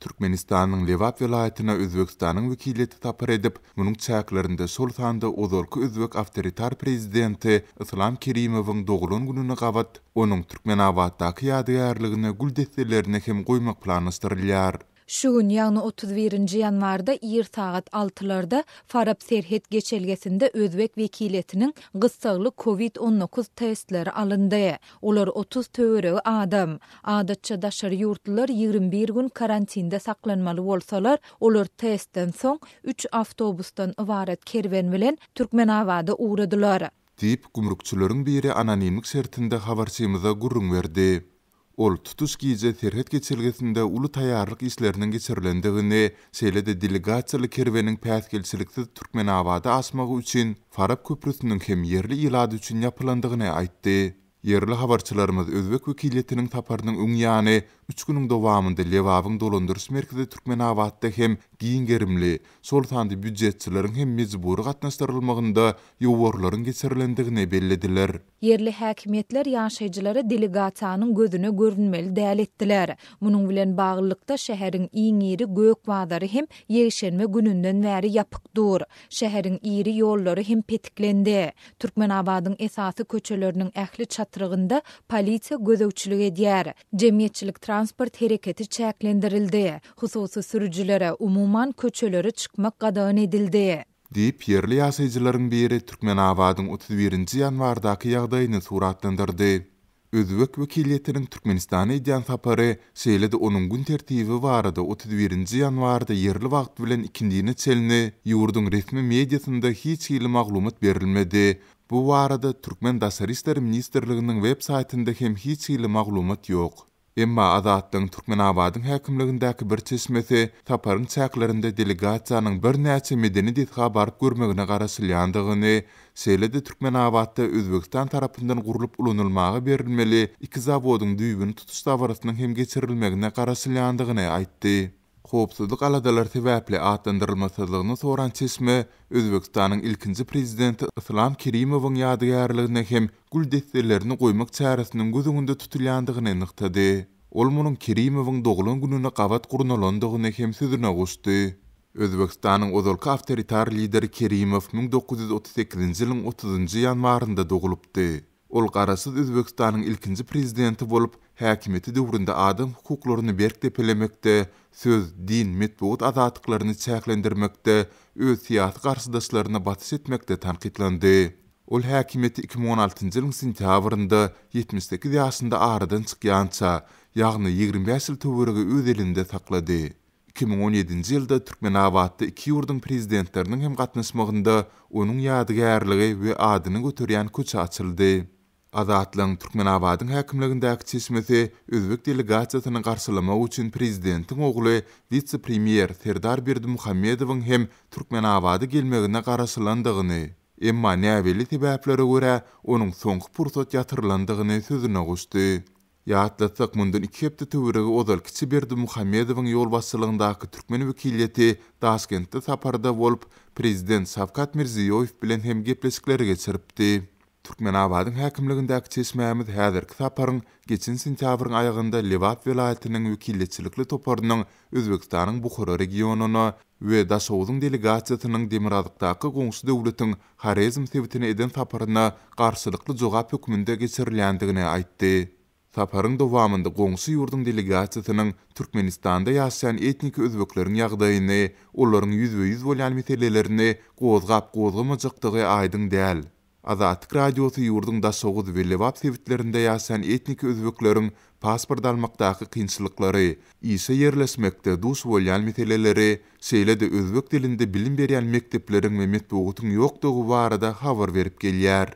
Türkmenistanyň Lewap welaýatyna Özbekistanyň wekileti tapar edip, munyň çäklerinde sol sanda ozalky özbek awtoritar prezidenti Islam Kerimowyň dogulun gününe gabat, onuň Türkmenabatdaky ýadygärligine gül destelerini hem goýmak planlaşdyrylýar. Şu gün ýagny 31-nji ýanwarda ýer sagat 6-larda Farab Serhet geçelgesinde Özbek wekiletiniň gyssagly COVID-19 testleri alındy. Olar 30 töweregi adam. Adatça daşary ýurtlylar 21 gün karantinde saklanmaly bolsalar, olar testden soň 3 awtobusdan ibaret kerwen bilen Türkmenabada uğradylar. Diýip gumrukçylaryň biri anonimlik sertinde habarçymyza gurrun berdi. Ol tutuş giýje Serhet geçelgesinde uly taýýarlyk işleriniň geçirilendigini, şeýle-de delegasiýaly kerweniň päsgelçiliksiz Türkmenabada asmagy üçin Farab köprüsiniň hem yerli ilady üçin ýapylandygyny aýtdy. Yerli habarçylarymyz Özbek wekiletiniň taparynyň öň ýany 3 güniň dowamynda Lewabyň dolandyrys merkezi Türkmenabadda hem giň gerimli, sol sandy büdjetçileriň hem mejburi gatnaşdyrylmagynda ýowarlaryň geçirilendigini bellediler. Yerli häkimetler ýaşaýjylara delegasiýanyň gözüne görünmeli däl etdiler. Munyň bilen baglykda şäheriň iň iri gök bazary hem ýeşenme gününden bäri ýapykdyr. Şäheriň iri ýollary hem petiklendi. Türkmenabadyň esasy köçeleriniň ähli çatyrygynda polisiýa gözegçilik edýär. Jemgyýetçilik transport hereketi çäklendirildi. Hususy sürüjilere umuman köçelere çykmak gadagan edildi. Diýip yerli ýaşaýjylaryň biri Türkmenabadyň 31-nji ýanwardaky ýagdaýyny suratlandyrdy. Özbek wekiletiniň Türkmenistana edýän sapary, şeýle-de onuň gün tertibi barada 31-nji ýanwarda yerli wagt bilen ikindini çelini ýurduň resmi mediasynda hiç hili maglumat berilmedi. Bu barada Türkmen Daşary işleri ministrliginiň web saýtynda hem hiç hili maglumat ýok. Emma Azatlyň Türkmenabadyň häkimligindäki bir çeşmesi taparyň çäklerinde delegasiýanyň bir näçe medeni detga baryp görmegine garaşylýandygyny, şeýle-de Türkmenabadda Özbekistan tarapyndan gurulyp ulanylmagy berilmeli 2 zawodyň düýbüni tutuş dawrasynyň hem geçirilmegine garaşylýandygyny aýtdy. Howpsuzlyk aladalar sebäpli atlandyrylmaslygyny soran çeşme Özbekistanyň ilkinji prezidenti Islam Kerimowyň ýadygärligine hem gül destelerini goýmak çäresiniň gözüňde tutulýandygyny nyktady. Ol munyň Kerimowyň dogulun gününe gabat gurunalandygyny hem sözüne goşdy. Özbekistanyň ozalky awtoritar lideri Kerimow 1938-nji ýylyň 30-njy ýanwarynda dogulupdy. Ol garaşyz Özbekistanyň ilkinji prezidenti bolup, häkimeti döwründe adam hukuklaryny berkdepelemekde, söz, din, metbuat azatlyklaryny çäklendirmekde, öz siýasy garşydaşlaryna batys etmekde tanqidlandy. Ol häkimeti 2016-njy ýylyň sentýabrynda 78 ýaşynda aradan çykýança, ýagny 25 ýyl töweregi öz elinde saklady. 2017-nji ýylda Türkmenabadda iki ýurduň prezidentleriniň hem gatnaşmagynda onuň ýadygärligi we adyny göterýän köçe açyldy. Azatlyň Türkmenabadyň häkimligindäki çeşmesi Özbek delegasiýasyny garşylamak üçin prezidentiň ogly vitse-premier Serdar Berdimuhammedowyň hem Türkmenabada gelmegine garaşylandygyny, emma näweli sebäplere görä onuň soňky pursat ýatyrylandygyny sözüne goşdy. Ýatlatsak mundan 2 hepde töweregi ozalky Berdimuhammedowyň ýol başçylygyndaky Türkmen wekileti Taşkentde saparda bolup prezident Şavkat Mirziýoýew bilen hem gepleşikleri geçiripdi. Türkmenabadyň häkimligindäki çeşmämiz häzirki saparyň geçen sentýabryň aýagynda Lewap welaýatynyň wekiletçilikli toparynyň Özbekistanyň Bukhara regionuny we Daşowyň delegasiýasynyň Demirazykdaky goňşy döwletiň Harezm sebitine eden saparyna garşylykly jogap hökmünde geçirilýändigini aýtdy. Saparyň dowamynda goňşy ýurduň delegasiýasynyň Türkmenistanda ýaşaýan etnik özbekleriň ýagdaýyny, olaryň ýüzbe-ýüz bolýan meselelerini gozgap-gozgamajykdygy aýdyň däl. Azatlyk radiosu ýurduň Daşowy we Lewap sebitlerinde ýaşaýan etnik özbekleriň pasport almakdaky kynçylyklary, işe ýerleşmekde duş bolýan meseleleri, şeýle-de özbek dilinde bilim berýän mektepleriň we metbuatyň ýokdugy barada habar berip gelýär.